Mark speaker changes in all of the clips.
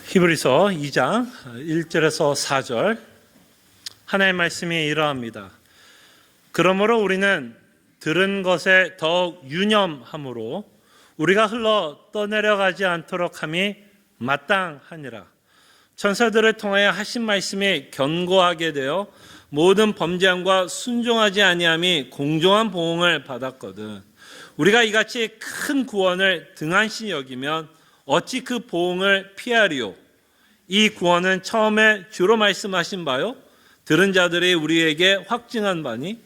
Speaker 1: 히브리서 2장 1절에서 4절 하나님의 말씀이 이러합니다. 그러므로 우리는 들은 것에 더욱 유념함으로 우리가 흘러 떠내려가지 않도록 함이 마땅하니라. 천사들을 통하여 하신 말씀이 견고하게 되어 모든 범죄함과 순종하지 아니함이 공정한 보응을 받았거든. 우리가 이같이 큰 구원을 등한시 여기면 어찌 그 보응을 피하리요? 이 구원은 처음에 주로 말씀하신 바요 들은 자들이 우리에게 확증한 바니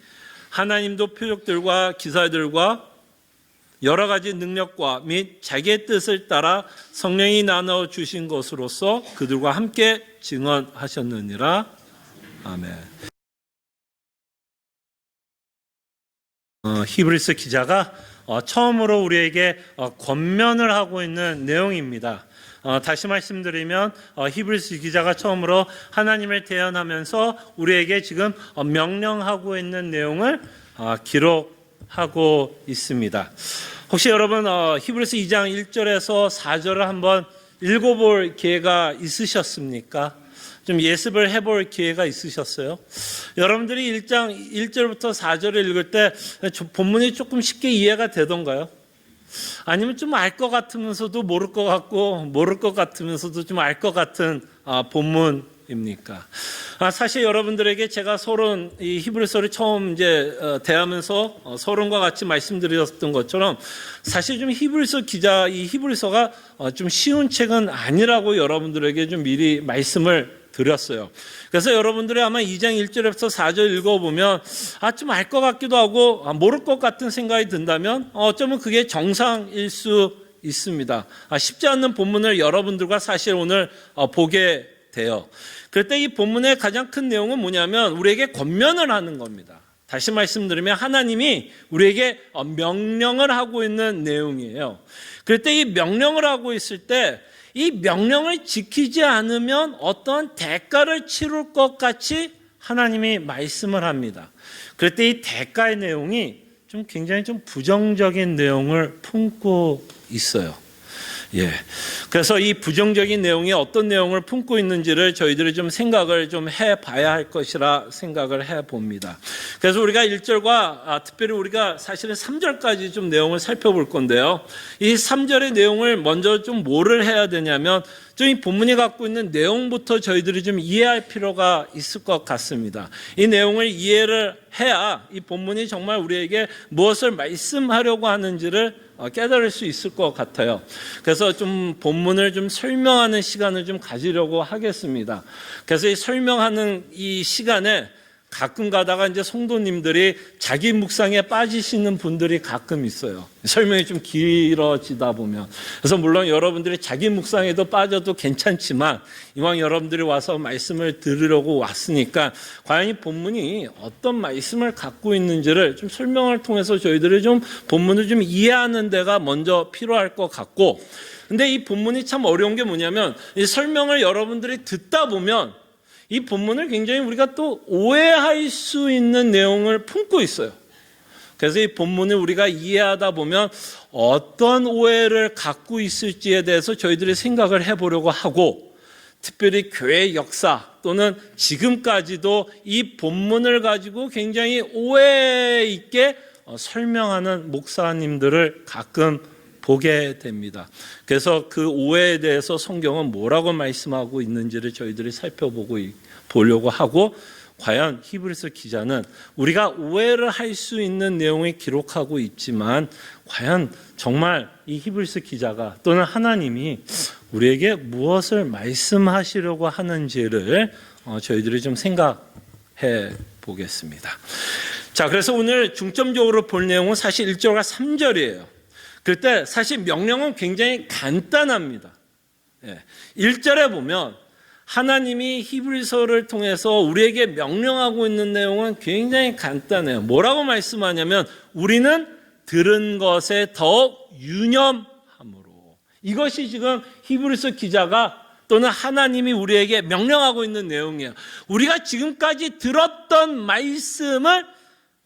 Speaker 1: 하나님도 표적들과 기사들과 여러 가지 능력과 및 자기의 뜻을 따라 성령이 나눠 주신 것으로서 그들과 함께 증언하셨느니라. 아멘. 히브리서 기자가 처음으로 우리에게 권면을 하고 있는 내용입니다. 다시 말씀드리면 히브리서 기자가 처음으로 하나님을 대언하면서 우리에게 지금 명령하고 있는 내용을 기록하고 있습니다. 혹시 여러분 히브리서 2장 1절에서 4절을 한번 읽어볼 기회가 있으셨습니까? 좀 예습을 해볼 기회가 있으셨어요? 여러분들이 1장 1절부터 4절을 읽을 때 본문이 조금 쉽게 이해가 되던가요? 아니면 좀 알 것 같으면서도 모를 것 같고 모를 것 같으면서도 좀 알 것 같은 본문입니까? 사실 여러분들에게 제가 서론 이 히브리서를 처음 이제 대하면서 서론과 같이 말씀드렸던 것처럼 사실 좀 히브리서 기자 이 히브리서가 좀 쉬운 책은 아니라고 여러분들에게 좀 미리 말씀을 드렸어요. 그래서 여러분들이 아마 2장 1절부터 4절 읽어보면 좀 알 것 같기도 하고 모를 것 같은 생각이 든다면 어쩌면 그게 정상일 수 있습니다. 쉽지 않는 본문을 여러분들과 사실 오늘 보게 돼요. 그럴 때 이 본문의 가장 큰 내용은 뭐냐면 우리에게 권면을 하는 겁니다. 다시 말씀드리면 하나님이 우리에게 명령을 하고 있는 내용이에요. 그럴 때 이 명령을 하고 있을 때 이 명령을 지키지 않으면 어떤 대가를 치를 것 같이 하나님이 말씀을 합니다. 그럴 때 이 대가의 내용이 좀 굉장히 좀 부정적인 내용을 품고 있어요. 그래서 이 부정적인 내용이 어떤 내용을 품고 있는지를 저희들이 좀 생각을 좀 해봐야 할 것이라 생각을 해봅니다. 그래서 우리가 1절과 특별히 우리가 사실은 3절까지 좀 내용을 살펴볼 건데요. 이 3절의 내용을 먼저 좀 뭐를 해야 되냐면 좀 이 본문이 갖고 있는 내용부터 저희들이 좀 이해할 필요가 있을 것 같습니다. 이 내용을 이해를 해야 이 본문이 정말 우리에게 무엇을 말씀하려고 하는지를 깨달을 수 있을 것 같아요. 그래서 좀 본문을 좀 설명하는 시간을 좀 가지려고 하겠습니다. 그래서 이 설명하는 이 시간에 가끔 가다가 이제 성도님들이 자기 묵상에 빠지시는 분들이 가끔 있어요. 설명이 좀 길어지다 보면. 그래서 물론 여러분들이 자기 묵상에도 빠져도 괜찮지만 이왕 여러분들이 와서 말씀을 들으려고 왔으니까 과연 이 본문이 어떤 말씀을 갖고 있는지를 좀 설명을 통해서 저희들이 좀 본문을 좀 이해하는 데가 먼저 필요할 것 같고, 근데 이 본문이 참 어려운 게 뭐냐면 이 설명을 여러분들이 듣다 보면 이 본문을 굉장히 우리가 또 오해할 수 있는 내용을 품고 있어요. 그래서 이 본문을 우리가 이해하다 보면 어떤 오해를 갖고 있을지에 대해서 저희들이 생각을 해보려고 하고, 특별히 교회 역사 또는 지금까지도 이 본문을 가지고 굉장히 오해 있게 설명하는 목사님들을 가끔 보게 됩니다. 그래서 그 오해에 대해서 성경은 뭐라고 말씀하고 있는지를 저희들이 보려고 하고, 과연 히브리서 기자는 우리가 오해를 할 수 있는 내용을 기록하고 있지만 과연 정말 이 히브리서 기자가 또는 하나님이 우리에게 무엇을 말씀하시려고 하는지를 저희들이 좀 생각해 보겠습니다. 자, 그래서 오늘 중점적으로 볼 내용은 사실 1절과 3절이에요. 그때 사실 명령은 굉장히 간단합니다. 1절에 보면 하나님이 히브리서를 통해서 우리에게 명령하고 있는 내용은 굉장히 간단해요. 뭐라고 말씀하냐면 우리는 들은 것에 더욱 유념함으로. 이것이 지금 히브리서 기자가 또는 하나님이 우리에게 명령하고 있는 내용이에요. 우리가 지금까지 들었던 말씀을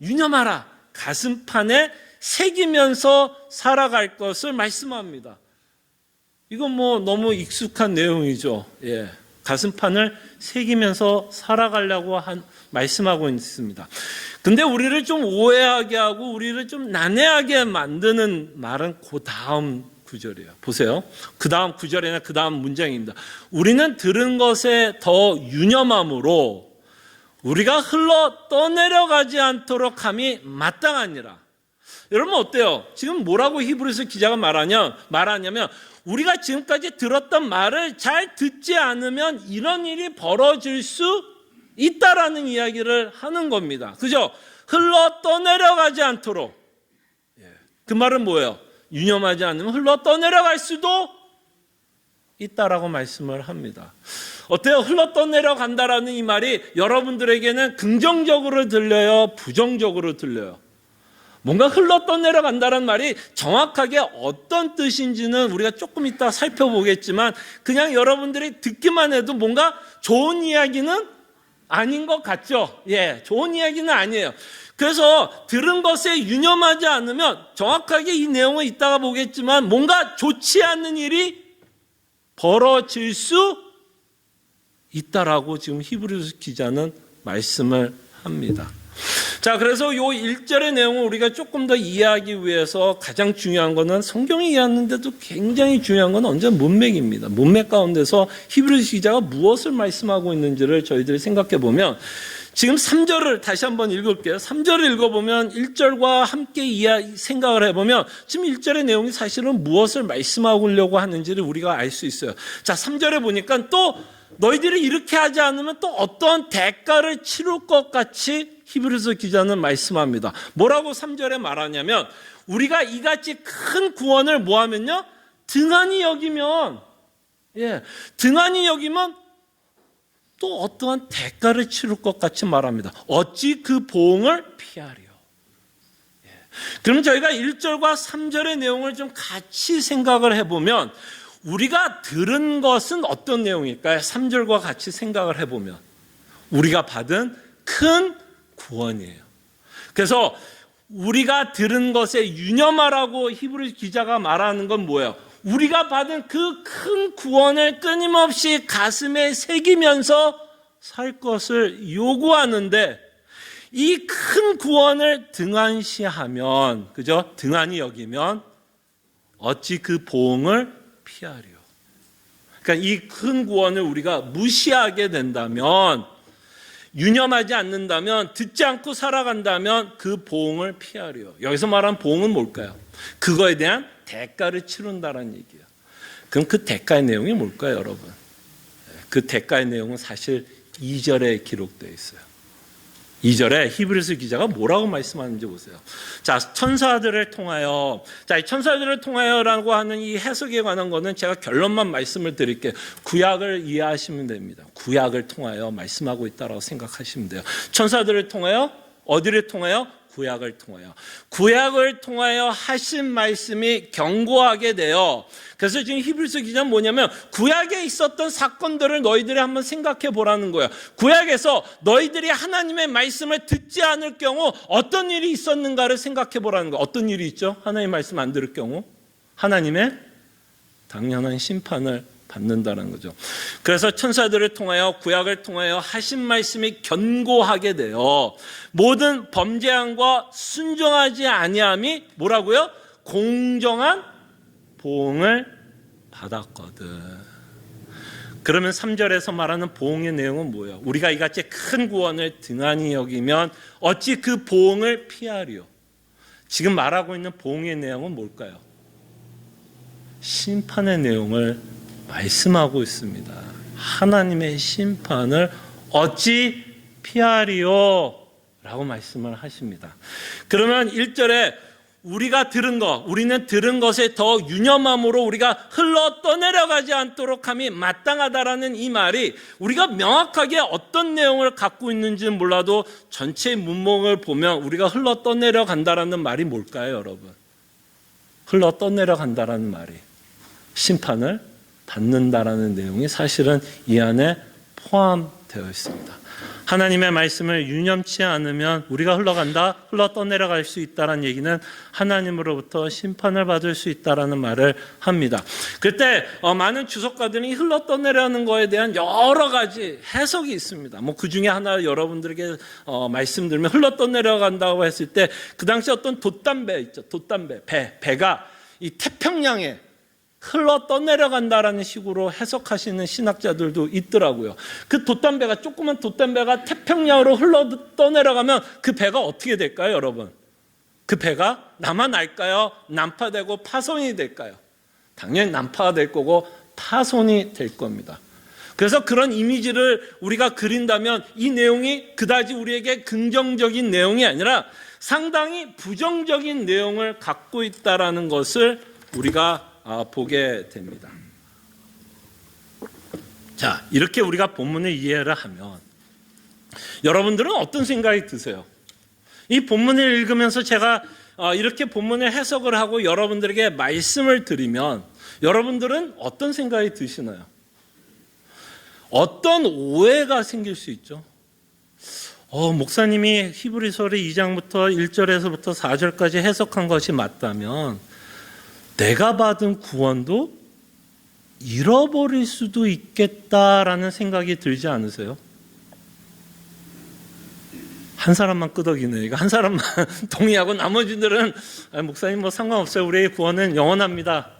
Speaker 1: 유념하라. 가슴판에 새기면서 살아갈 것을 말씀합니다. 이건 뭐 너무 익숙한 내용이죠. 예. 가슴판을 새기면서 살아가려고 말씀하고 있습니다. 근데 우리를 좀 오해하게 하고 우리를 좀 난해하게 만드는 말은 그 다음 구절이에요. 보세요. 그 다음 구절이나 그 다음 문장입니다. 우리는 들은 것에 더 유념함으로 우리가 흘러 떠내려가지 않도록 함이 마땅하니라. 여러분 어때요? 지금 뭐라고 히브리서 기자가 말하냐면 우리가 지금까지 들었던 말을 잘 듣지 않으면 이런 일이 벌어질 수 있다라는 이야기를 하는 겁니다. 그죠? 흘러 떠내려가지 않도록. 그 말은 뭐예요? 유념하지 않으면 흘러 떠내려갈 수도 있다라고 말씀을 합니다. 어때요? 흘러 떠내려간다라는 이 말이 여러분들에게는 긍정적으로 들려요? 부정적으로 들려요? 뭔가 흘러 떠내려간다는 말이 정확하게 어떤 뜻인지는 우리가 조금 이따 살펴보겠지만 그냥 여러분들이 듣기만 해도 뭔가 좋은 이야기는 아닌 것 같죠? 예, 좋은 이야기는 아니에요. 그래서 들은 것에 유념하지 않으면 정확하게 이 내용을 이따가 보겠지만 뭔가 좋지 않은 일이 벌어질 수 있다라고 지금 히브리서 기자는 말씀을 합니다. 자, 그래서 요 1절의 내용을 우리가 조금 더 이해하기 위해서 가장 중요한 거는 성경이 이해하는데도 굉장히 중요한 건 언제나 문맥입니다. 문맥 가운데서 히브리서 기자가 무엇을 말씀하고 있는지를 저희들이 생각해 보면 지금 3절을 다시 한번 읽을게요. 3절을 읽어보면 1절과 함께 생각을 해보면 지금 1절의 내용이 사실은 무엇을 말씀하려고 하는지를 우리가 알 수 있어요. 자, 3절에 보니까 또 너희들이 이렇게 하지 않으면 또 어떠한 대가를 치를 것 같이 히브리서 기자는 말씀합니다. 뭐라고 3절에 말하냐면 우리가 이같이 큰 구원을 뭐하면요? 등한히 여기면 또 어떠한 대가를 치를 것 같이 말합니다. 어찌 그 보응을 피하리요. 그럼 저희가 1절과 3절의 내용을 좀 같이 생각을 해보면 우리가 들은 것은 어떤 내용일까요? 3절과 같이 생각을 해보면 우리가 받은 큰 구원이에요. 그래서 우리가 들은 것에 유념하라고 히브리 기자가 말하는 건 뭐예요? 우리가 받은 그 큰 구원을 끊임없이 가슴에 새기면서 살 것을 요구하는데 이 큰 구원을 등한시하면, 그죠? 등한히 여기면 어찌 그 보응을 피하리요. 그러니까 이 큰 구원을 우리가 무시하게 된다면, 유념하지 않는다면, 듣지 않고 살아간다면 그 보응을 피하리요. 여기서 말하는 보응은 뭘까요? 그거에 대한 대가를 치른다는 얘기예요. 그럼 그 대가의 내용이 뭘까요, 여러분? 그 대가의 내용은 사실 2절에 기록되어 있어요. 2절에 히브리서 기자가 뭐라고 말씀하는지 보세요. 자, 천사들을 통하여, 자, 이 천사들을 통하여라고 하는 이 해석에 관한 거는 제가 결론만 말씀을 드릴게요. 구약을 이해하시면 됩니다. 구약을 통하여 말씀하고 있다고 생각하시면 돼요. 천사들을 통하여, 어디를 통하여? 구약을 통하여. 구약을 통하여 하신 말씀이 견고하게 되어, 그래서 지금 히브리서 기자는 뭐냐면 구약에 있었던 사건들을 너희들이 한번 생각해 보라는 거예요. 구약에서 너희들이 하나님의 말씀을 듣지 않을 경우 어떤 일이 있었는가를 생각해 보라는 거예요. 어떤 일이 있죠? 하나님의 말씀 안 들을 경우 하나님의 당연한 심판을 받는다는 거죠. 그래서 천사들을 통하여 구약을 통하여 하신 말씀이 견고하게 되어 모든 범죄함과 순종하지 아니함이 뭐라고요? 공정한 보응을 받았거든. 그러면 3절에서 말하는 보응의 내용은 뭐예요? 우리가 이같이 큰 구원을 등한히 여기면 어찌 그 보응을 피하리요? 지금 말하고 있는 보응의 내용은 뭘까요? 심판의 내용을 말씀하고 있습니다. 하나님의 심판을 어찌 피하리요? 라고 말씀을 하십니다. 그러면 1절에 우리가 들은 것, 우리는 들은 것에 더 유념함으로 우리가 흘러 떠내려가지 않도록 함이 마땅하다라는 이 말이 우리가 명확하게 어떤 내용을 갖고 있는지는 몰라도 전체 문목을 보면 우리가 흘러 떠내려간다라는 말이 뭘까요, 여러분? 흘러 떠내려간다라는 말이 심판을 받는다라는 내용이 사실은 이 안에 포함되어 있습니다. 하나님의 말씀을 유념치 않으면 우리가 흘러 떠내려갈 수 있다는 얘기는 하나님으로부터 심판을 받을 수 있다라는 말을 합니다. 그때 많은 주석가들이 흘러 떠내려가는 거에 대한 여러 가지 해석이 있습니다. 그 중에 하나 여러분들에게 말씀드리면, 흘러 떠내려간다고 했을 때 그 당시 어떤 돛담배 있죠. 돛담배, 배가 이 태평양에 흘러 떠내려간다라는 식으로 해석하시는 신학자들도 있더라고요. 그 돛담배가, 조그만 돛담배가 태평양으로 흘러 떠내려가면 그 배가 어떻게 될까요, 여러분? 그 배가 남아날까요? 난파되고 파손이 될까요? 당연히 난파가 될 거고 파손이 될 겁니다. 그래서 그런 이미지를 우리가 그린다면 이 내용이 그다지 우리에게 긍정적인 내용이 아니라 상당히 부정적인 내용을 갖고 있다라는 것을 우리가 보게 됩니다. 자, 이렇게 우리가 본문을 이해를 하면 여러분들은 어떤 생각이 드세요? 이 본문을 읽으면서 제가 이렇게 본문을 해석을 하고 여러분들에게 말씀을 드리면 여러분들은 어떤 생각이 드시나요? 어떤 오해가 생길 수 있죠? 목사님이 히브리서를 2장부터 1절에서부터 4절까지 해석한 것이 맞다면 내가 받은 구원도 잃어버릴 수도 있겠다라는 생각이 들지 않으세요? 한 사람만 끄덕이네. 이거 한 사람만 동의하고 나머지들은 목사님 상관없어요. 우리의 구원은 영원합니다.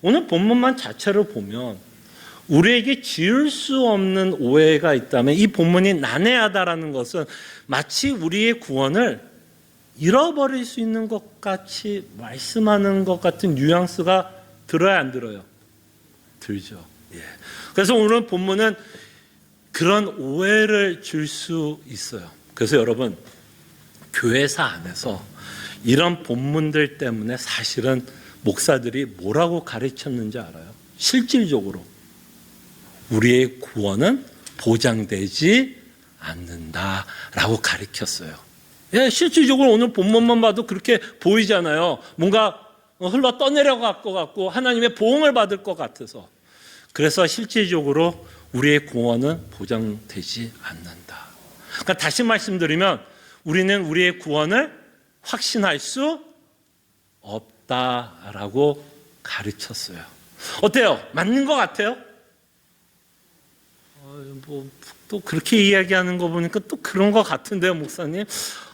Speaker 1: 오늘 본문만 자체를 보면 우리에게 지을 수 없는 오해가 있다면 이 본문이 난해하다라는 것은 마치 우리의 구원을 잃어버릴 수 있는 것 같이 말씀하는 것 같은 뉘앙스가 들어야 안 들어요? 들죠. 그래서 오늘 본문은 그런 오해를 줄 수 있어요. 그래서 여러분, 교회사 안에서 이런 본문들 때문에 사실은 목사들이 뭐라고 가르쳤는지 알아요? 실질적으로 우리의 구원은 보장되지 않는다라고 가르쳤어요. 실질적으로 오늘 본문만 봐도 그렇게 보이잖아요. 뭔가 흘러 떠내려갈 것 같고 하나님의 보응을 받을 것 같아서. 그래서 실질적으로 우리의 구원은 보장되지 않는다. 그러니까 다시 말씀드리면 우리는 우리의 구원을 확신할 수 없다라고 가르쳤어요. 어때요? 맞는 것 같아요? 또 그렇게 이야기하는 거 보니까 또 그런 것 같은데요, 목사님?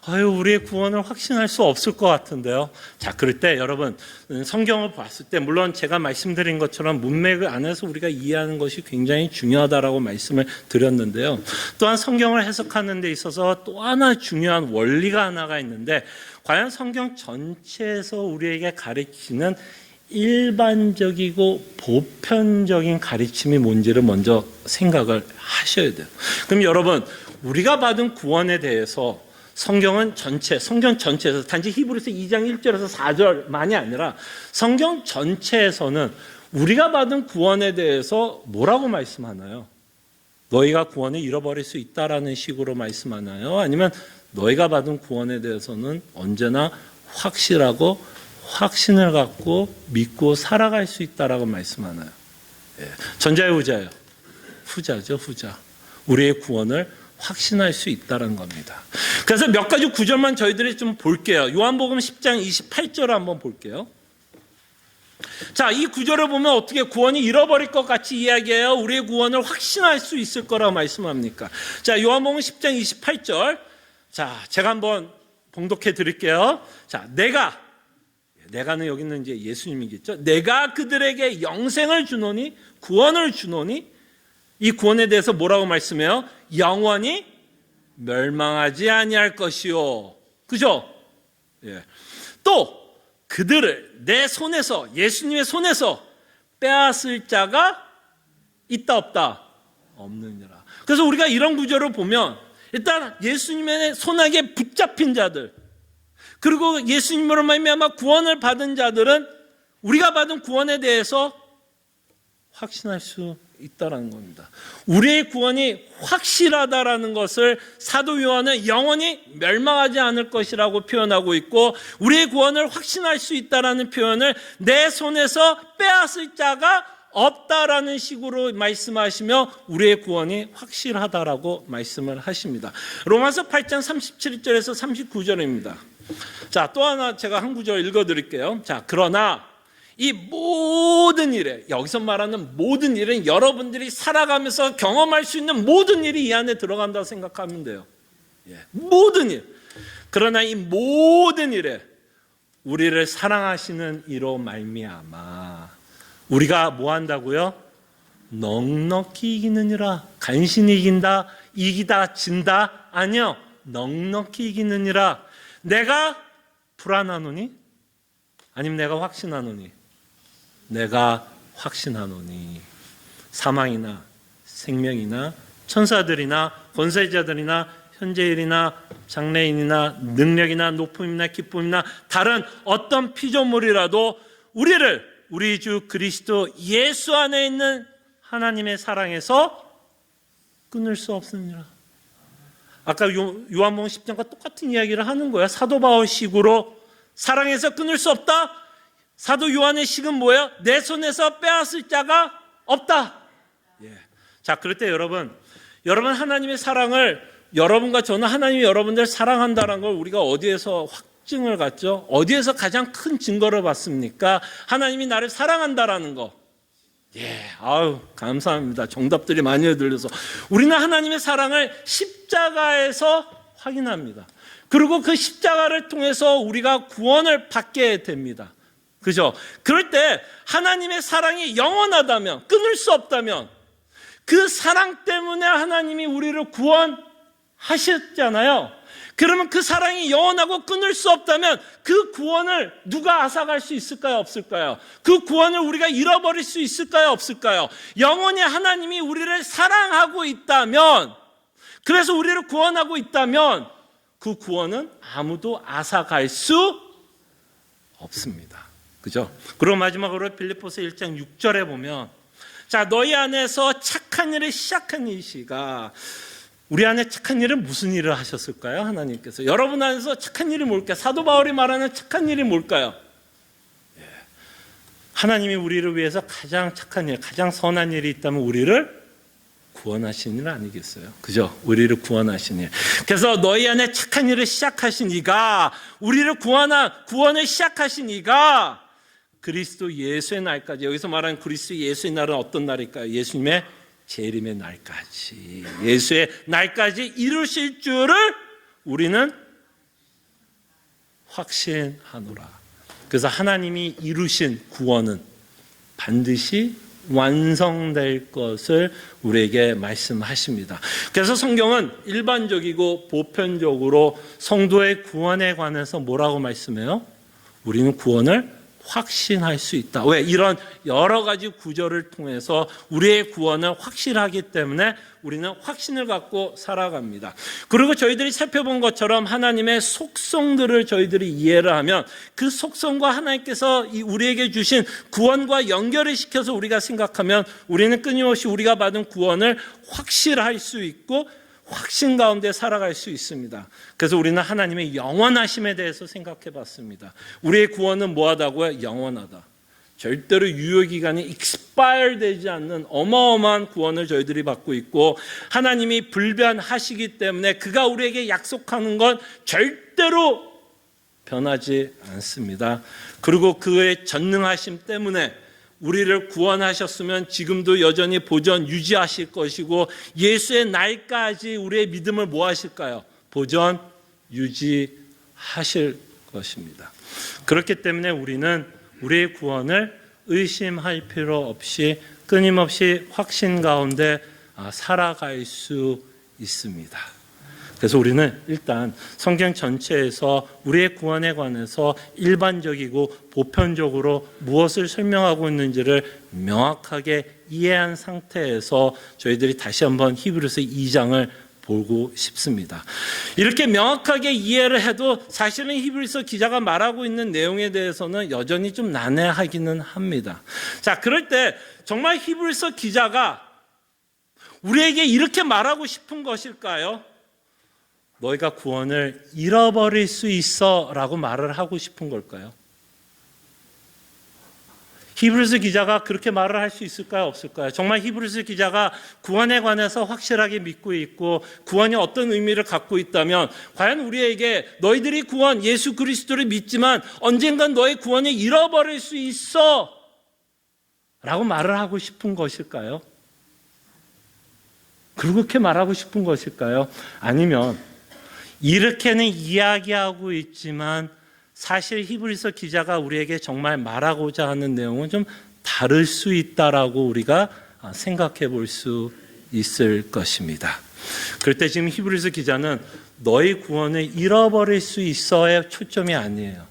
Speaker 1: 우리의 구원을 확신할 수 없을 것 같은데요. 자, 그럴 때 여러분, 성경을 봤을 때 물론 제가 말씀드린 것처럼 문맥 안에서 우리가 이해하는 것이 굉장히 중요하다라고 말씀을 드렸는데요. 또한 성경을 해석하는 데 있어서 또 하나 중요한 원리가 하나가 있는데, 과연 성경 전체에서 우리에게 가르치는 일반적이고 보편적인 가르침이 뭔지를 먼저 생각을 하셔야 돼요. 그럼 여러분, 우리가 받은 구원에 대해서 성경 전체에서 단지 히브리서 2장 1절에서 4절만이 아니라 성경 전체에서는 우리가 받은 구원에 대해서 뭐라고 말씀하나요? 너희가 구원을 잃어버릴 수 있다라는 식으로 말씀하나요? 아니면 너희가 받은 구원에 대해서는 언제나 확실하고 확신을 갖고 믿고 살아갈 수 있다라고 말씀하나요? 전자예요, 후자예요? 후자죠, 후자. 우리의 구원을 확신할 수 있다는 겁니다. 그래서 몇 가지 구절만 저희들이 좀 볼게요. 요한복음 10장 28절을 한번 볼게요. 자, 이 구절을 보면 어떻게 구원이 잃어버릴 것 같이 이야기해요? 우리의 구원을 확신할 수 있을 거라고 말씀합니까? 자, 요한복음 10장 28절. 자, 제가 한번 봉독해 드릴게요. 자, 내가는 여기는 이제 예수님이겠죠. 내가 그들에게 영생을 주노니, 구원을 주노니, 이 구원에 대해서 뭐라고 말씀해요? 영원히 멸망하지 아니할 것이요. 그죠? 또 그들을 내 손에서, 예수님의 손에서 빼앗을 자가 있다 없다? 없느니라. 그래서 우리가 이런 구절을 보면 일단 예수님의 손아귀에 붙잡힌 자들, 그리고 예수님으로 말미암아 구원을 받은 자들은 우리가 받은 구원에 대해서 확신할 수 있다라는 겁니다. 우리의 구원이 확실하다라는 것을 사도 요한은 영원히 멸망하지 않을 것이라고 표현하고 있고, 우리의 구원을 확신할 수 있다라는 표현을 내 손에서 빼앗을 자가 없다라는 식으로 말씀하시며 우리의 구원이 확실하다라고 말씀을 하십니다. 로마서 8장 37절에서 39절입니다. 자, 또 하나 제가 한 구절 읽어드릴게요. 자, 그러나 이 모든 일에, 여기서 말하는 모든 일은 여러분들이 살아가면서 경험할 수 있는 모든 일이 이 안에 들어간다고 생각하면 돼요. 모든 일. 그러나 이 모든 일에 우리를 사랑하시는 이로 말미암아 우리가 뭐 한다고요? 넉넉히 이기느니라. 간신히 이긴다, 이기다, 진다? 아니요. 넉넉히 이기느니라. 내가 불안하노니? 아니면 내가 확신하노니? 내가 확신하노니. 사망이나 생명이나 천사들이나 권세자들이나 현재일이나 장래인이나 능력이나 높음이나 기쁨이나 다른 어떤 피조물이라도 우리를 우리 주 그리스도 예수 안에 있는 하나님의 사랑에서 끊을 수 없느니라. 아까 요한복음 10장과 똑같은 이야기를 하는 거야. 사도 바울식으로 사랑에서 끊을 수 없다. 사도 요한의 식은 뭐예요? 내 손에서 빼앗을 자가 없다. 자, 그럴 때 여러분 하나님의 사랑을, 여러분과 저는 하나님이 여러분들 사랑한다는 걸 우리가 어디에서 확증을 갖죠? 어디에서 가장 큰 증거를 받습니까? 하나님이 나를 사랑한다라는 거. 아유, 감사합니다. 정답들이 많이 들려서. 우리는 하나님의 사랑을 십자가에서 확인합니다. 그리고 그 십자가를 통해서 우리가 구원을 받게 됩니다. 그죠? 그럴 때 하나님의 사랑이 영원하다면, 끊을 수 없다면, 그 사랑 때문에 하나님이 우리를 구원하셨잖아요. 그러면 그 사랑이 영원하고 끊을 수 없다면 그 구원을 누가 앗아갈 수 있을까요? 없을까요? 그 구원을 우리가 잃어버릴 수 있을까요? 없을까요? 영원히 하나님이 우리를 사랑하고 있다면, 그래서 우리를 구원하고 있다면 그 구원은 아무도 앗아갈 수 없습니다. 그죠? 그리고 마지막으로 빌립보서 1장 6절에 보면, 자, 너희 안에서 착한 일을 시작한 이시가, 우리 안에 착한 일은 무슨 일을 하셨을까요? 하나님께서. 여러분 안에서 착한 일이 뭘까요? 사도 바울이 말하는 착한 일이 뭘까요? 하나님이 우리를 위해서 가장 착한 일, 가장 선한 일이 있다면 우리를 구원하신 일 아니겠어요? 그죠? 우리를 구원하신 일. 그래서 너희 안에 착한 일을 시작하신 이가, 우리를 구원을 시작하신 이가 그리스도 예수의 날까지, 여기서 말하는 그리스도 예수의 날은 어떤 날일까요? 예수님의 재림의 날까지, 예수의 날까지 이루실 줄을 우리는 확신하노라. 그래서 하나님이 이루신 구원은 반드시 완성될 것을 우리에게 말씀하십니다. 그래서 성경은 일반적이고 보편적으로 성도의 구원에 관해서 뭐라고 말씀해요? 우리는 구원을 확신할 수 있다. 왜? 이런 여러 가지 구절을 통해서 우리의 구원을 확실하기 때문에 우리는 확신을 갖고 살아갑니다. 그리고 저희들이 살펴본 것처럼 하나님의 속성들을 저희들이 이해를 하면 그 속성과 하나님께서 우리에게 주신 구원과 연결을 시켜서 우리가 생각하면 우리는 끊임없이 우리가 받은 구원을 확실할 수 있고 확신 가운데 살아갈 수 있습니다. 그래서 우리는 하나님의 영원하심에 대해서 생각해 봤습니다. 우리의 구원은 뭐하다고요? 영원하다. 절대로 유효기간이 expire 되지 않는 어마어마한 구원을 저희들이 받고 있고, 하나님이 불변하시기 때문에 그가 우리에게 약속하는 건 절대로 변하지 않습니다. 그리고 그의 전능하심 때문에 우리를 구원하셨으면 지금도 여전히 보존 유지하실 것이고, 예수의 날까지 우리의 믿음을 뭐 하실까요? 보존 유지하실 것입니다. 그렇기 때문에 우리는 우리의 구원을 의심할 필요 없이 끊임없이 확신 가운데 살아갈 수 있습니다. 그래서 우리는 일단 성경 전체에서 우리의 구원에 관해서 일반적이고 보편적으로 무엇을 설명하고 있는지를 명확하게 이해한 상태에서 저희들이 다시 한번 히브리서 2장을 보고 싶습니다. 이렇게 명확하게 이해를 해도 사실은 히브리서 기자가 말하고 있는 내용에 대해서는 여전히 좀 난해하기는 합니다. 자, 그럴 때 정말 히브리서 기자가 우리에게 이렇게 말하고 싶은 것일까요? 너희가 구원을 잃어버릴 수 있어 라고 말을 하고 싶은 걸까요? 히브리서 기자가 그렇게 말을 할 수 있을까요? 없을까요? 정말 히브리서 기자가 구원에 관해서 확실하게 믿고 있고 구원이 어떤 의미를 갖고 있다면 과연 우리에게 너희들이 구원, 예수 그리스도를 믿지만 언젠간 너의 구원을 잃어버릴 수 있어 라고 말을 하고 싶은 것일까요? 그렇게 말하고 싶은 것일까요? 아니면 이렇게는 이야기하고 있지만 사실 히브리서 기자가 우리에게 정말 말하고자 하는 내용은 좀 다를 수 있다라고 우리가 생각해 볼 수 있을 것입니다. 그럴 때 지금 히브리서 기자는 너희 구원을 잃어버릴 수 있어의 초점이 아니에요.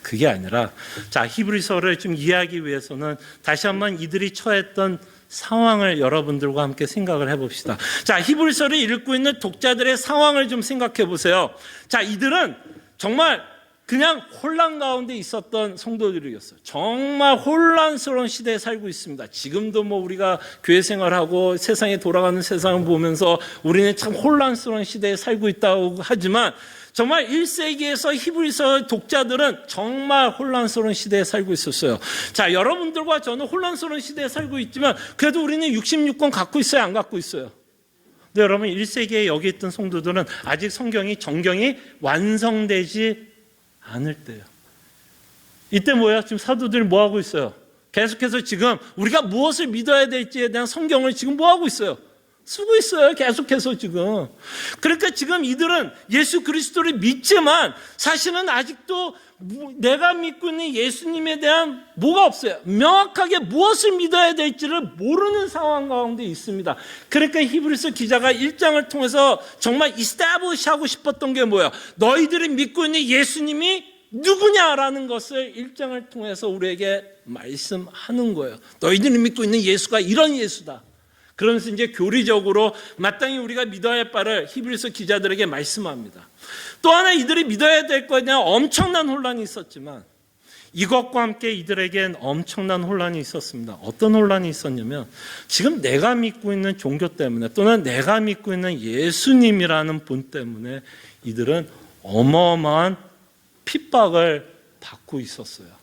Speaker 1: 그게 아니라 자, 히브리서를 좀 이해하기 위해서는 다시 한번 이들이 처했던 상황을 여러분들과 함께 생각을 해봅시다. 자, 히브리서를 읽고 있는 독자들의 상황을 좀 생각해 보세요. 자, 이들은 정말 그냥 혼란 가운데 있었던 성도들이었어요. 정말 혼란스러운 시대에 살고 있습니다. 지금도 뭐 우리가 교회 생활하고 세상에 돌아가는 세상을 보면서 우리는 참 혼란스러운 시대에 살고 있다고 하지만 정말 1세기에서 히브리서 독자들은 정말 혼란스러운 시대에 살고 있었어요. 자, 여러분들과 저는 혼란스러운 시대에 살고 있지만 그래도 우리는 66권 갖고 있어요, 안 갖고 있어요? 근데 여러분 1세기에 여기 있던 성도들은 아직 정경이 완성되지 않을 때예요. 이때 뭐예요? 지금 사도들이 뭐 하고 있어요? 계속해서 지금 우리가 무엇을 믿어야 될지에 대한 성경을 지금 뭐 하고 있어요? 쓰고 있어요. 계속해서 지금. 그러니까 지금 이들은 예수 그리스도를 믿지만 사실은 아직도 내가 믿고 있는 예수님에 대한 뭐가 없어요. 명확하게 무엇을 믿어야 될지를 모르는 상황 가운데 있습니다. 그러니까 히브리서 기자가 1장을 통해서 정말 establish 하고 싶었던 게 뭐예요? 너희들이 믿고 있는 예수님이 누구냐라는 것을 1장을 통해서 우리에게 말씀하는 거예요. 너희들이 믿고 있는 예수가 이런 예수다. 그러면서 이제 교리적으로 마땅히 우리가 믿어야 할 바를 히브리서 기자들에게 말씀합니다. 또 하나 이들이 믿어야 될 거에 대한 엄청난 혼란이 있었지만 이것과 함께 이들에겐 엄청난 혼란이 있었습니다. 어떤 혼란이 있었냐면 지금 내가 믿고 있는 종교 때문에 또는 내가 믿고 있는 예수님이라는 분 때문에 이들은 어마어마한 핍박을 받고 있었어요.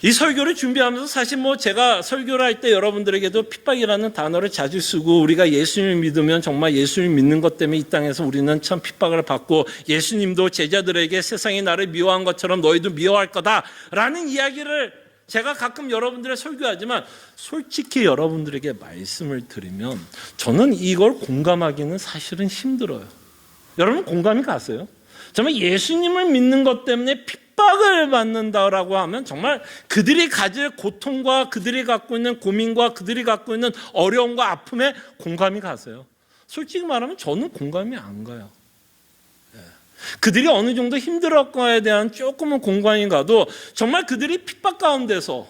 Speaker 1: 이 설교를 준비하면서 사실 뭐 제가 설교를 할 때 여러분들에게도 핍박이라는 단어를 자주 쓰고 우리가 예수님을 믿으면 정말 예수님 믿는 것 때문에 이 땅에서 우리는 참 핍박을 받고 예수님도 제자들에게 세상이 나를 미워한 것처럼 너희도 미워할 거다라는 이야기를 제가 가끔 여러분들의 설교하지만 솔직히 여러분들에게 말씀을 드리면 저는 이걸 공감하기는 사실은 힘들어요. 여러분 공감이 가세요? 정말 예수님을 믿는 것 때문에 핍박을 받는다라고 하면 정말 그들이 가질 고통과 그들이 갖고 있는 고민과 그들이 갖고 있는 어려움과 아픔에 공감이 가세요. 솔직히 말하면 저는 공감이 안 가요. 그들이 어느 정도 힘들었거에 대한 조금은 공감이 가도 정말 그들이 핍박 가운데서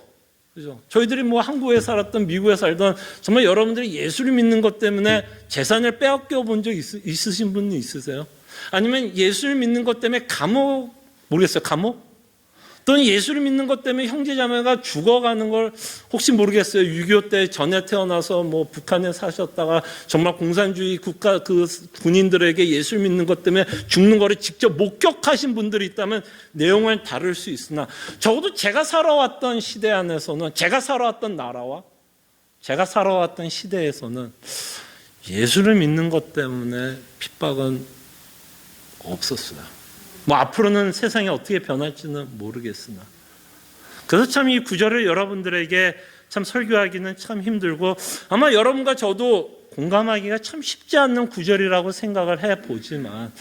Speaker 1: 그죠? 저희들이 뭐 한국에 살았던 미국에 살던 정말 여러분들이 예수를 믿는 것 때문에 재산을 빼앗겨 본 적 있으신 분 있으세요? 아니면 예수를 믿는 것 때문에 감옥 또는 예수를 믿는 것 때문에 형제자매가 죽어가는 걸 혹시 모르겠어요. 6.25 때 전에 태어나서 뭐 북한에 사셨다가 정말 공산주의 국가 그 군인들에게 예수를 믿는 것 때문에 죽는 거를 직접 목격하신 분들이 있다면 내용을 다룰 수 있으나 적어도 제가 살아왔던 시대 안에서는 제가 살아왔던 나라와 제가 살아왔던 시대에서는 예수를 믿는 것 때문에 핍박은 없었어요. 뭐 앞으로는 세상이 어떻게 변할지는 모르겠으나 그래서 참 이 구절을 여러분들에게 참 설교하기는 참 힘들고 아마 여러분과 저도 공감하기가 참 쉽지 않는 구절이라고 생각을 해보지만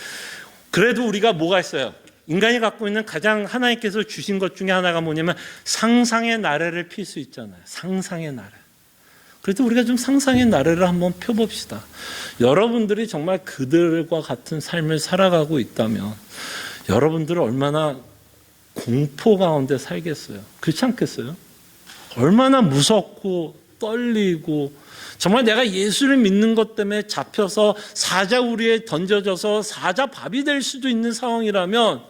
Speaker 1: 그래도 우리가 뭐가 있어요? 인간이 갖고 있는 가장 하나님께서 주신 것 중에 하나가 뭐냐면 상상의 나래를 필 수 있잖아요. 상상의 나래. 그래도 우리가 좀 상상의 나래를 한번 펴봅시다. 여러분들이 정말 그들과 같은 삶을 살아가고 있다면 여러분들은 얼마나 공포 가운데 살겠어요? 그렇지 않겠어요? 얼마나 무섭고 떨리고 정말 내가 예수를 믿는 것 때문에 잡혀서 사자우리에 던져져서 사자밥이 될 수도 있는 상황이라면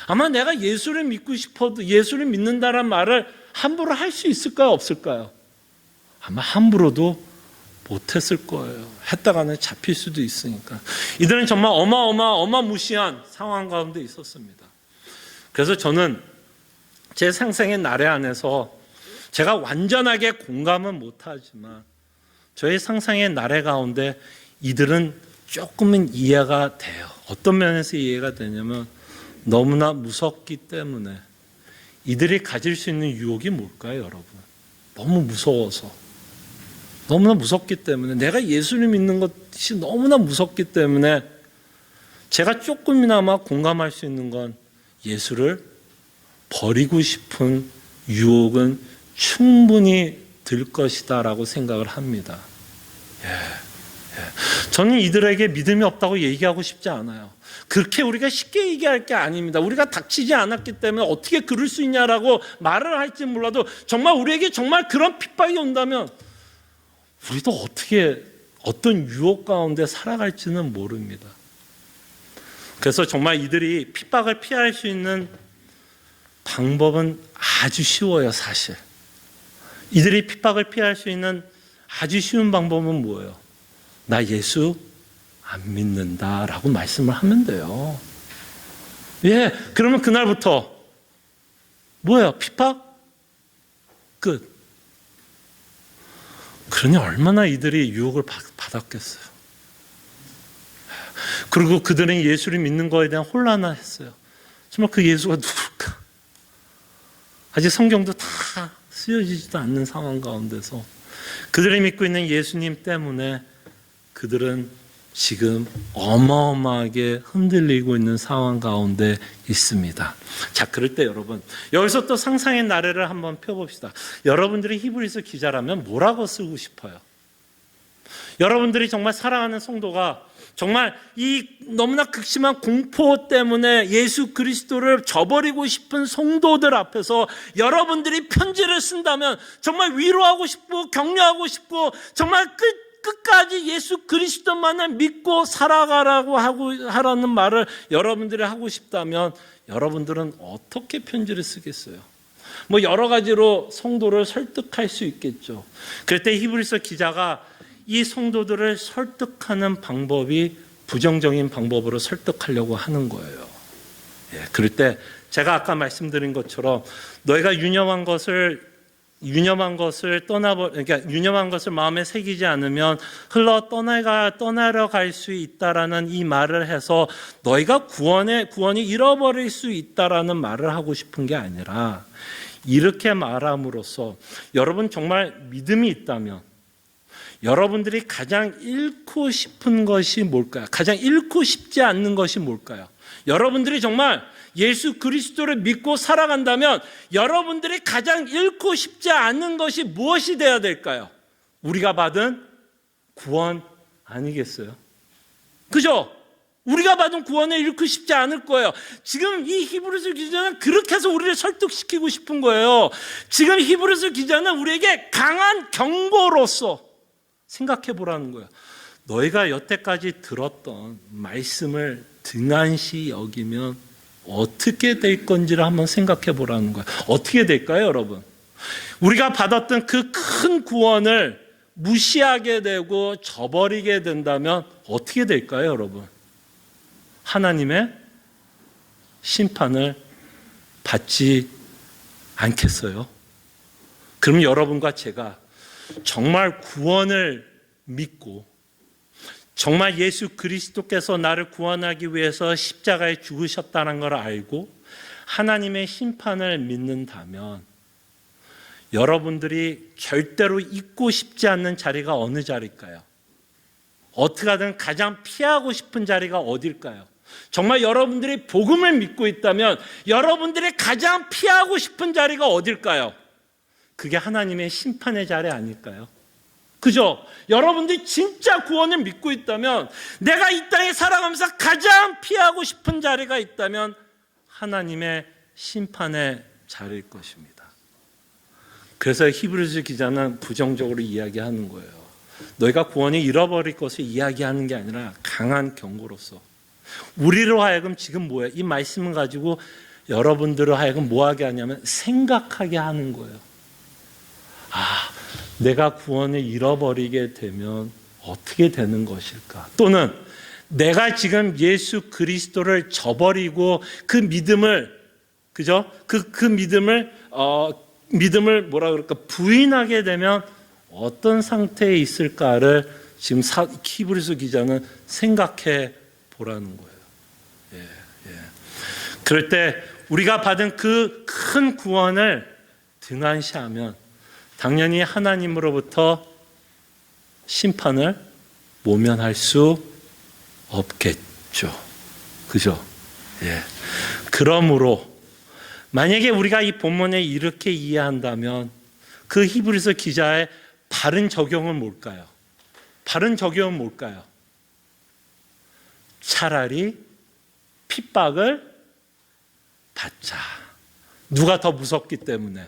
Speaker 1: 아마 내가 예수를 믿고 싶어도 예수를 믿는다는 말을 함부로 할 수 있을까요? 없을까요? 아마 함부로도 못했을 거예요. 했다가는 잡힐 수도 있으니까. 이들은 정말 어마무시한 상황 가운데 있었습니다. 그래서 저는 제 상상의 나래 안에서 제가 완전하게 공감은 못하지만 저의 상상의 나래 가운데 이들은 조금은 이해가 돼요. 어떤 면에서 이해가 되냐면 너무나 무섭기 때문에. 이들이 가질 수 있는 유혹이 뭘까요, 여러분? 너무 무서워서. 너무나 무섭기 때문에, 내가 예수를 믿는 것이 너무나 무섭기 때문에 제가 조금이나마 공감할 수 있는 건 예수를 버리고 싶은 유혹은 충분히 들 것이다라고 생각을 합니다. 저는 이들에게 믿음이 없다고 얘기하고 싶지 않아요. 그렇게 우리가 쉽게 얘기할 게 아닙니다. 우리가 닥치지 않았기 때문에 어떻게 그럴 수 있냐라고 말을 할지 몰라도 정말 우리에게 정말 그런 핍박이 온다면 우리도 어떻게 어떤 유혹 가운데 살아갈지는 모릅니다. 그래서 정말 이들이 핍박을 피할 수 있는 방법은 아주 쉬워요, 사실. 이들이 핍박을 피할 수 있는 아주 쉬운 방법은 뭐예요? 나 예수 안 믿는다라고 말씀을 하면 돼요. 그러면 그날부터 뭐예요? 핍박? 끝. 그러니 얼마나 이들이 유혹을 받았겠어요. 그리고 그들은 예수를 믿는 거에 대한 혼란을 했어요. 정말 그 예수가 누굴까? 아직 성경도 다 쓰여지지도 않는 상황 가운데서 그들이 믿고 있는 예수님 때문에 그들은 지금 어마어마하게 흔들리고 있는 상황 가운데 있습니다. 자, 그럴 때 여러분, 여기서 또 상상의 나래를 한번 펴봅시다. 여러분들이 히브리서 기자라면 뭐라고 쓰고 싶어요? 여러분들이 정말 사랑하는 성도가 정말 이 너무나 극심한 공포 때문에 예수 그리스도를 저버리고 싶은 성도들 앞에서 여러분들이 편지를 쓴다면 정말 위로하고 싶고 격려하고 싶고 정말 끝까지 예수 그리스도만을 믿고 살아가라고 하라는 말을 여러분들이 하고 싶다면 여러분들은 어떻게 편지를 쓰겠어요? 여러 가지로 성도를 설득할 수 있겠죠. 그럴 때 히브리서 기자가 이 성도들을 설득하는 방법이 부정적인 방법으로 설득하려고 하는 거예요. 그럴 때 제가 아까 말씀드린 것처럼 너희가 유념한 것을 그러니까 유념한 것을 마음에 새기지 않으면 떠나려 갈 수 있다라는 이 말을 해서 너희가 구원이 잃어버릴 수 있다라는 말을 하고 싶은 게 아니라 이렇게 말함으로써 여러분 정말 믿음이 있다면 여러분들이 가장 잃고 싶은 것이 뭘까요? 가장 잃고 싶지 않는 것이 뭘까요? 여러분들이 정말 예수 그리스도를 믿고 살아간다면 여러분들이 가장 잃고 싶지 않은 것이 무엇이 되어야 될까요? 우리가 받은 구원 아니겠어요? 그죠? 우리가 받은 구원을 잃고 싶지 않을 거예요. 지금 이 히브리서 기자는 그렇게 해서 우리를 설득시키고 싶은 거예요. 지금 히브리서 기자는 우리에게 강한 경고로서 생각해 보라는 거예요. 너희가 여태까지 들었던 말씀을 등한시 여기면 어떻게 될 건지를 한번 생각해 보라는 거예요. 어떻게 될까요, 여러분? 우리가 받았던 그 큰 구원을 무시하게 되고 저버리게 된다면 어떻게 될까요, 여러분? 하나님의 심판을 받지 않겠어요? 그럼 여러분과 제가 정말 구원을 믿고 정말 예수 그리스도께서 나를 구원하기 위해서 십자가에 죽으셨다는 걸 알고 하나님의 심판을 믿는다면 여러분들이 절대로 잊고 싶지 않는 자리가 어느 자리일까요? 어떻게 하든 가장 피하고 싶은 자리가 어딜까요? 정말 여러분들이 복음을 믿고 있다면 여러분들이 가장 피하고 싶은 자리가 어딜까요? 그게 하나님의 심판의 자리 아닐까요? 그죠? 여러분들이 진짜 구원을 믿고 있다면 내가 이 땅에 살아가면서 가장 피하고 싶은 자리가 있다면 하나님의 심판의 자리일 것입니다. 그래서 히브리서 기자는 부정적으로 이야기하는 거예요. 너희가 구원을 잃어버릴 것을 이야기하는 게 아니라 강한 경고로서 우리로 하여금 지금 뭐예요? 이 말씀을 가지고 여러분들을 하여금 뭐하게 하냐면 생각하게 하는 거예요. 내가 구원을 잃어버리게 되면 어떻게 되는 것일까? 또는 내가 지금 예수 그리스도를 저버리고 그 믿음을 그죠? 그 믿음을 뭐라 그럴까? 부인하게 되면 어떤 상태에 있을까를 지금 히브리서 기자는 생각해 보라는 거예요. 예, 예. 그럴 때 우리가 받은 그 큰 구원을 등한시하면 당연히 하나님으로부터 심판을 모면할 수 없겠죠. 그죠? 예. 그러므로 만약에 우리가 이 본문에 이렇게 이해한다면 그 히브리서 기자의 바른 적용은 뭘까요? 바른 적용은 뭘까요? 차라리 핍박을 받자. 누가 더 무섭기 때문에?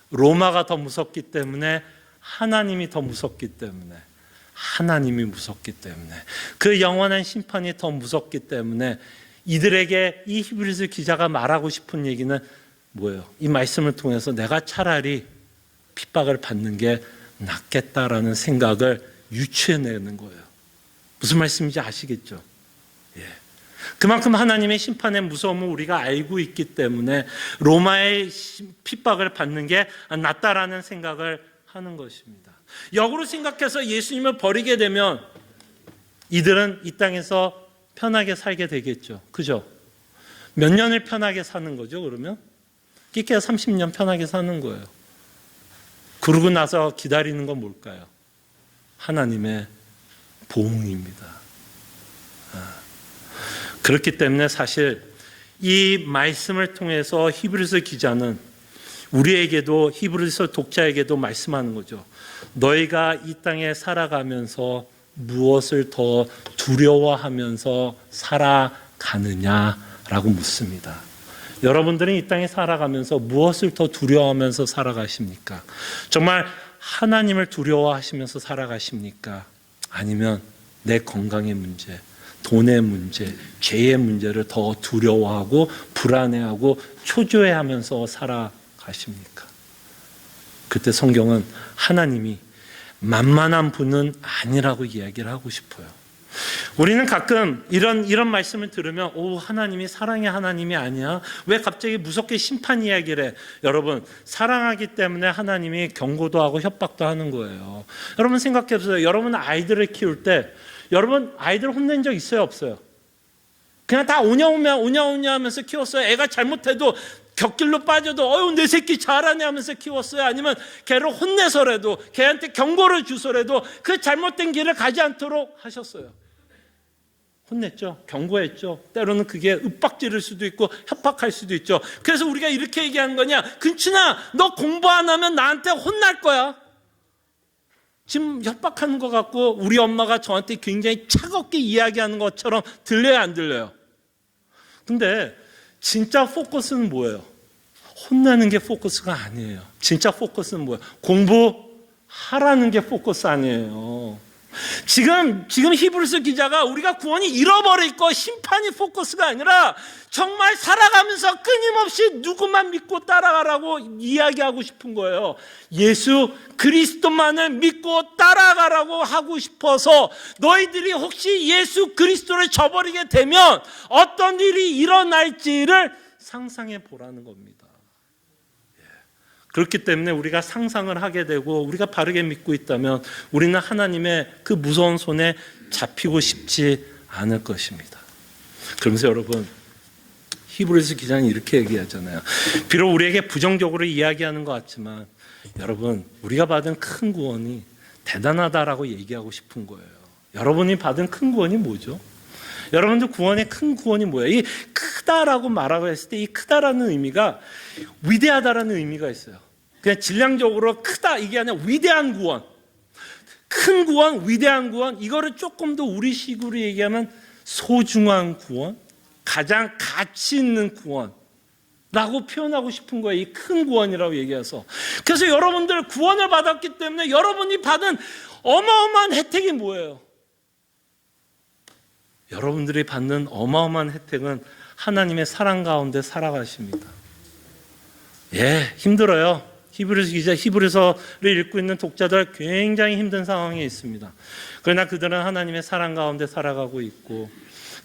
Speaker 1: 로마가 더 무섭기 때문에? 하나님이 더 무섭기 때문에? 하나님이 무섭기 때문에, 그 영원한 심판이 더 무섭기 때문에 이들에게 이 히브리서 기자가 말하고 싶은 얘기는 뭐예요? 이 말씀을 통해서 내가 차라리 핍박을 받는 게 낫겠다라는 생각을 유추해내는 거예요. 무슨 말씀인지 아시겠죠? 예. 그만큼 하나님의 심판의 무서움을 우리가 알고 있기 때문에 로마의 핍박을 받는 게 낫다라는 생각을 하는 것입니다. 역으로 생각해서 예수님을 버리게 되면 이들은 이 땅에서 편하게 살게 되겠죠. 그죠? 몇 년을 편하게 사는 거죠, 그러면? 끼케야 30년 편하게 사는 거예요. 그러고 나서 기다리는 건 뭘까요? 하나님의 보응입니다. 그렇기 때문에 사실 이 말씀을 통해서 히브리서 기자는 우리에게도, 히브리서 독자에게도 말씀하는 거죠. 너희가 이 땅에 살아가면서 무엇을 더 두려워하면서 살아가느냐라고 묻습니다. 여러분들은 이 땅에 살아가면서 무엇을 더 두려워하면서 살아가십니까? 정말 하나님을 두려워하시면서 살아가십니까? 아니면 내 건강의 문제, 돈의 문제, 죄의 문제를 더 두려워하고 불안해하고 초조해하면서 살아가십니까? 그때 성경은 하나님이 만만한 분은 아니라고 이야기를 하고 싶어요. 우리는 가끔 이런 말씀을 들으면 하나님이 사랑의 하나님이 아니야? 왜 갑자기 무섭게 심판 이야기를 해? 여러분, 사랑하기 때문에 하나님이 경고도 하고 협박도 하는 거예요. 여러분 생각해 보세요. 여러분 아이들을 키울 때 여러분 아이들 혼낸 적 있어요, 없어요? 그냥 다 오냐 하면서 키웠어요. 애가 잘못해도 곁길로 빠져도 내 새끼 잘하네 하면서 키웠어요? 아니면 걔를 혼내서라도, 걔한테 경고를 주서라도 그 잘못된 길을 가지 않도록 하셨어요? 혼냈죠. 경고했죠. 때로는 그게 윽박지를 수도 있고 협박할 수도 있죠. 그래서 우리가 이렇게 얘기하는 거냐? 근춘아, 너 공부 안 하면 나한테 혼날 거야. 지금 협박하는 것 같고 우리 엄마가 저한테 굉장히 차갑게 이야기하는 것처럼 들려요, 안 들려요? 근데 진짜 포커스는 뭐예요? 혼내는 게 포커스가 아니에요. 진짜 포커스는 뭐예요? 공부하라는 게 포커스 아니에요. 지금 히브리서 기자가 우리가 구원이 잃어버리고 심판이 포커스가 아니라 정말 살아가면서 끊임없이 누구만 믿고 따라가라고 이야기하고 싶은 거예요. 예수 그리스도만을 믿고 따라가라고 하고 싶어서 너희들이 혹시 예수 그리스도를 저버리게 되면 어떤 일이 일어날지를 상상해 보라는 겁니다. 그렇기 때문에 우리가 상상을 하게 되고 우리가 바르게 믿고 있다면 우리는 하나님의 그 무서운 손에 잡히고 싶지 않을 것입니다. 그러면서 여러분, 히브리서 기자는 이렇게 얘기하잖아요. 비록 우리에게 부정적으로 이야기하는 것 같지만 여러분, 우리가 받은 큰 구원이 대단하다라고 얘기하고 싶은 거예요. 여러분이 받은 큰 구원이 뭐죠? 여러분들 구원의 큰 구원이 뭐예요? 이 크다라고 말하고 했을 때 이 크다라는 의미가 위대하다라는 의미가 있어요. 그냥 질량적으로 크다 이게 아니라 위대한 구원, 큰 구원, 위대한 구원, 이거를 조금 더 우리식으로 얘기하면 소중한 구원, 가장 가치 있는 구원라고 표현하고 싶은 거예요. 이 큰 구원이라고 얘기해서. 그래서 여러분들 구원을 받았기 때문에 여러분이 받은 어마어마한 혜택이 뭐예요? 여러분들이 받는 어마어마한 혜택은 하나님의 사랑 가운데 살아가십니다. 힘들어요. 히브리서를 읽고 있는 독자들 굉장히 힘든 상황에 있습니다. 그러나 그들은 하나님의 사랑 가운데 살아가고 있고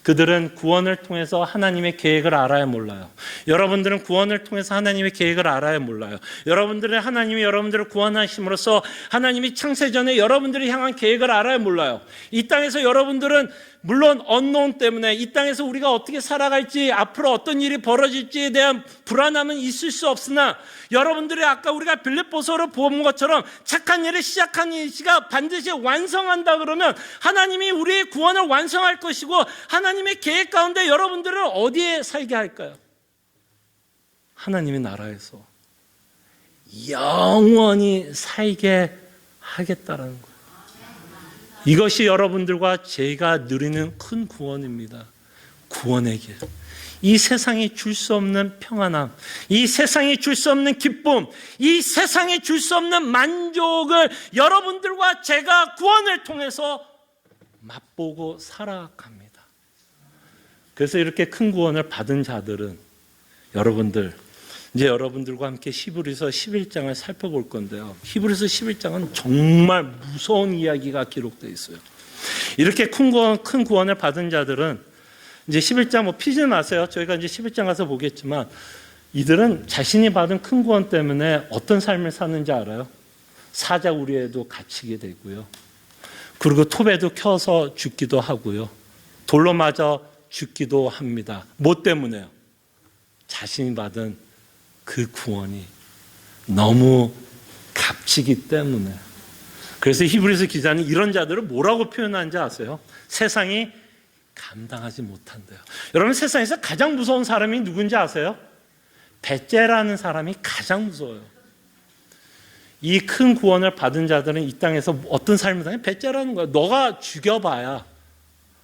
Speaker 1: 그들은 구원을 통해서 하나님의 계획을 알아야 몰라요. 여러분들은 구원을 통해서 하나님의 계획을 알아야 몰라요. 여러분들은 하나님이 여러분들을 구원하심으로써 하나님이 창세전에 여러분들을 향한 계획을 알아야 몰라요. 이 땅에서 여러분들은 물론 언노운 때문에 이 땅에서 우리가 어떻게 살아갈지, 앞으로 어떤 일이 벌어질지에 대한 불안함은 있을 수 없으나, 여러분들이 아까 우리가 빌립보서로 본 것처럼 착한 일을 시작한 이가 반드시 완성한다 그러면 하나님이 우리의 구원을 완성할 것이고, 하나님의 계획 가운데 여러분들을 어디에 살게 할까요? 하나님의 나라에서 영원히 살게 하겠다라는 거예요. 이것이 여러분들과 제가 누리는 큰 구원입니다. 구원의 길. 이 세상이 줄 수 없는 평안함, 이 세상이 줄 수 없는 기쁨, 이 세상이 줄 수 없는 만족을 여러분들과 제가 구원을 통해서 맛보고 살아갑니다. 그래서 이렇게 큰 구원을 받은 자들은 이제 여러분들과 함께 히브리서 11장을 살펴볼 건데요. 히브리서 11장은 정말 무서운 이야기가 기록되어 있어요. 이렇게 큰 구원을 받은 자들은 이제 11장 피지 마세요. 저희가 이제 11장 가서 보겠지만, 이들은 자신이 받은 큰 구원 때문에 어떤 삶을 사는지 알아요? 사자우리에도 갇히게 되고요. 그리고 톱에도 켜서 죽기도 하고요. 돌로 맞아 죽기도 합니다. 뭐 때문에요? 자신이 받은 그 구원이 너무 값지기 때문에. 그래서 히브리서 기자는 이런 자들을 뭐라고 표현하는지 아세요? 세상이 감당하지 못한대요. 여러분, 세상에서 가장 무서운 사람이 누군지 아세요? 벳제라는 사람이 가장 무서워요. 이 큰 구원을 받은 자들은 이 땅에서 어떤 삶을 사냐? 벳제라는 거야. 너가 죽여봐야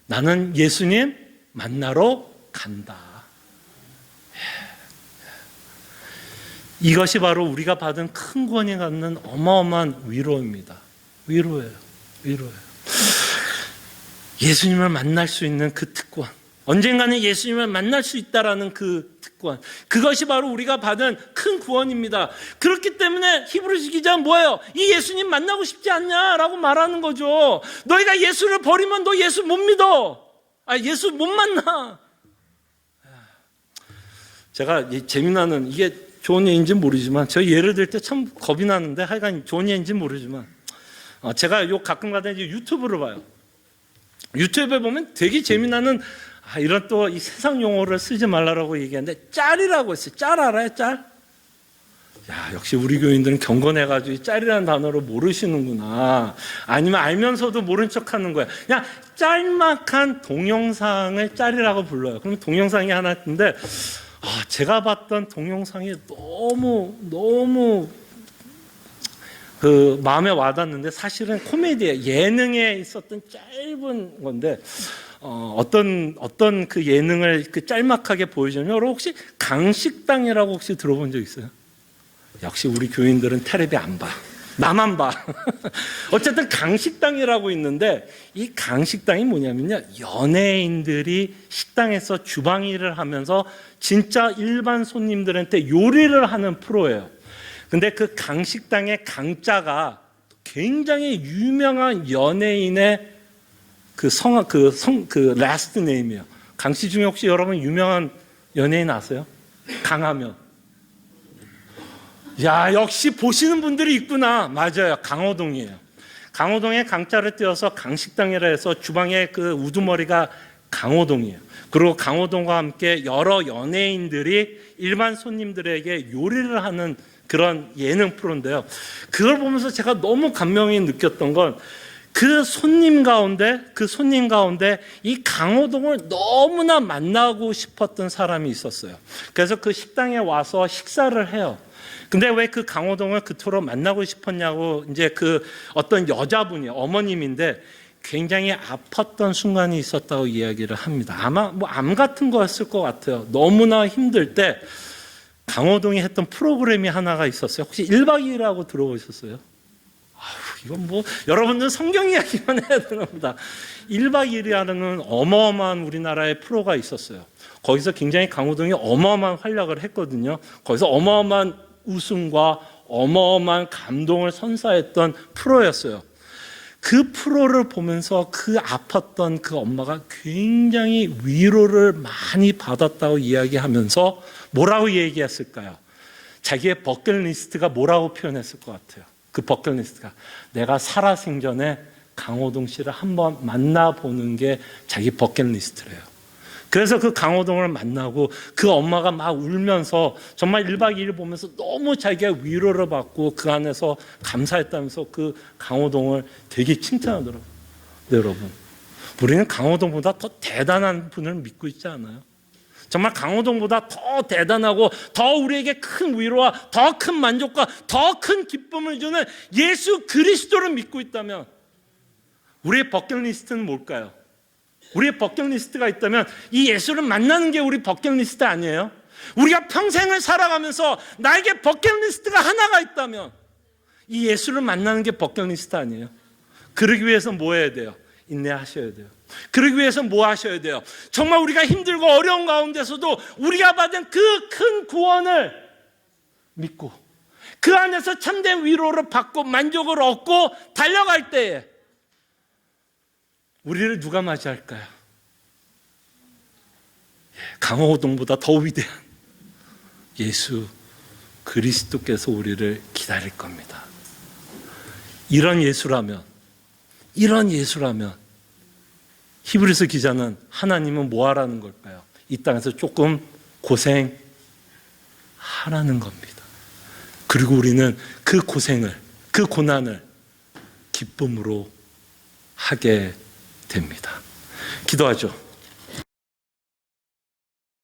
Speaker 1: 나는 예수님 만나러 간다. 이것이 바로 우리가 받은 큰 구원이 갖는 어마어마한 위로입니다. 위로예요. 예수님을 만날 수 있는 그 특권, 언젠가는 예수님을 만날 수 있다라는 그 특권, 그것이 바로 우리가 받은 큰 구원입니다. 그렇기 때문에 히브리서 기자는 뭐예요? 이 예수님 만나고 싶지 않냐라고 말하는 거죠. 너희가 예수를 버리면 너 예수 못 믿어. 예수 못 만나. 제가 재미나는, 이게 좋은 예인지는 모르지만, 저 예를 들 때 참 겁이 나는데 하여간 좋은 예인지는 모르지만, 제가 가끔 가다 이제 유튜브를 봐요. 유튜브에 보면 되게 재미나는, 이런 또 이 세상 용어를 쓰지 말라고 얘기하는데, 짤이라고 했어요. 짤 알아요? 짤? 야, 역시 우리 교인들은 경건해가지고 이 짤이라는 단어를 모르시는구나. 아니면 알면서도 모른 척 하는 거야. 그냥 짤막한 동영상을 짤이라고 불러요. 그럼 동영상이 하나 있는데, 제가 봤던 동영상이 너무 그 마음에 와닿는데, 사실은 코미디에, 예능에 있었던 짧은 건데, 어떤 그 예능을 그 짤막하게 보여주면, 여러분 혹시 강식당이라고 혹시 들어본 적 있어요? 역시 우리 교인들은 텔레비 안 봐. 나만 봐. 어쨌든 강식당이라고 있는데, 이 강식당이 뭐냐면요, 연예인들이 식당에서 주방 일을 하면서 진짜 일반 손님들한테 요리를 하는 프로예요. 근데 그 강식당의 강자가 굉장히 유명한 연예인의 그 라스트 네임이에요. 강씨 중에 혹시 여러분 유명한 연예인 아세요? 강하면. 야, 역시 보시는 분들이 있구나. 맞아요. 강호동이에요. 강호동에 강자를 띄워서 강식당이라 해서 주방의 그 우두머리가 강호동이에요. 그리고 강호동과 함께 여러 연예인들이 일반 손님들에게 요리를 하는 그런 예능 프로인데요. 그걸 보면서 제가 너무 감명이 느꼈던 건, 그 손님 가운데 이 강호동을 너무나 만나고 싶었던 사람이 있었어요. 그래서 그 식당에 와서 식사를 해요. 근데 왜 그 강호동을 그토록 만나고 싶었냐고, 이제 그 어떤 여자분이, 어머님인데 굉장히 아팠던 순간이 있었다고 이야기를 합니다. 아마 뭐 암 같은 거였을 것 같아요. 너무나 힘들 때 강호동이 했던 프로그램이 하나가 있었어요. 혹시 1박 2일하고 들어보셨어요? 이건 뭐 여러분들 성경 이야기만 해야 되나 보다. 1박 2일이라는 어마어마한 우리나라의 프로가 있었어요. 거기서 굉장히 강호동이 어마어마한 활약을 했거든요. 거기서 어마어마한 웃음과 어마어마한 감동을 선사했던 프로였어요. 그 프로를 보면서 그 아팠던 그 엄마가 굉장히 위로를 많이 받았다고 이야기하면서 뭐라고 얘기했을까요? 자기의 버킷리스트가 뭐라고 표현했을 것 같아요? 그 버킷리스트가 내가 살아생전에 강호동 씨를 한번 만나보는 게 자기 버킷리스트래요. 그래서 그 강호동을 만나고 그 엄마가 막 울면서 정말 1박 2일 보면서 너무 자기가 위로를 받고 그 안에서 감사했다면서 그 강호동을 되게 칭찬하더라고요. 네, 여러분, 우리는 강호동보다 더 대단한 분을 믿고 있지 않아요? 정말 강호동보다 더 대단하고 더 우리에게 큰 위로와 더 큰 만족과 더 큰 기쁨을 주는 예수 그리스도를 믿고 있다면 우리의 버킷리스트는 뭘까요? 우리의 버킷리스트가 있다면 이 예수를 만나는 게 우리 버킷리스트 아니에요? 우리가 평생을 살아가면서 나에게 버킷리스트가 하나가 있다면 이 예수를 만나는 게 버킷리스트 아니에요? 그러기 위해서 뭐 해야 돼요? 인내하셔야 돼요. 그러기 위해서 뭐 하셔야 돼요? 정말 우리가 힘들고 어려운 가운데서도 우리가 받은 그 큰 구원을 믿고 그 안에서 참된 위로를 받고 만족을 얻고 달려갈 때에 우리를 누가 맞이할까요? 강호동보다 더 위대한 예수 그리스도께서 우리를 기다릴 겁니다. 이런 예수라면 히브리서 기자는 하나님은 뭐 하라는 걸까요? 이 땅에서 조금 고생하라는 겁니다. 그리고 우리는 그 고생을, 그 고난을 기쁨으로 하게 됩니다. 기도하죠.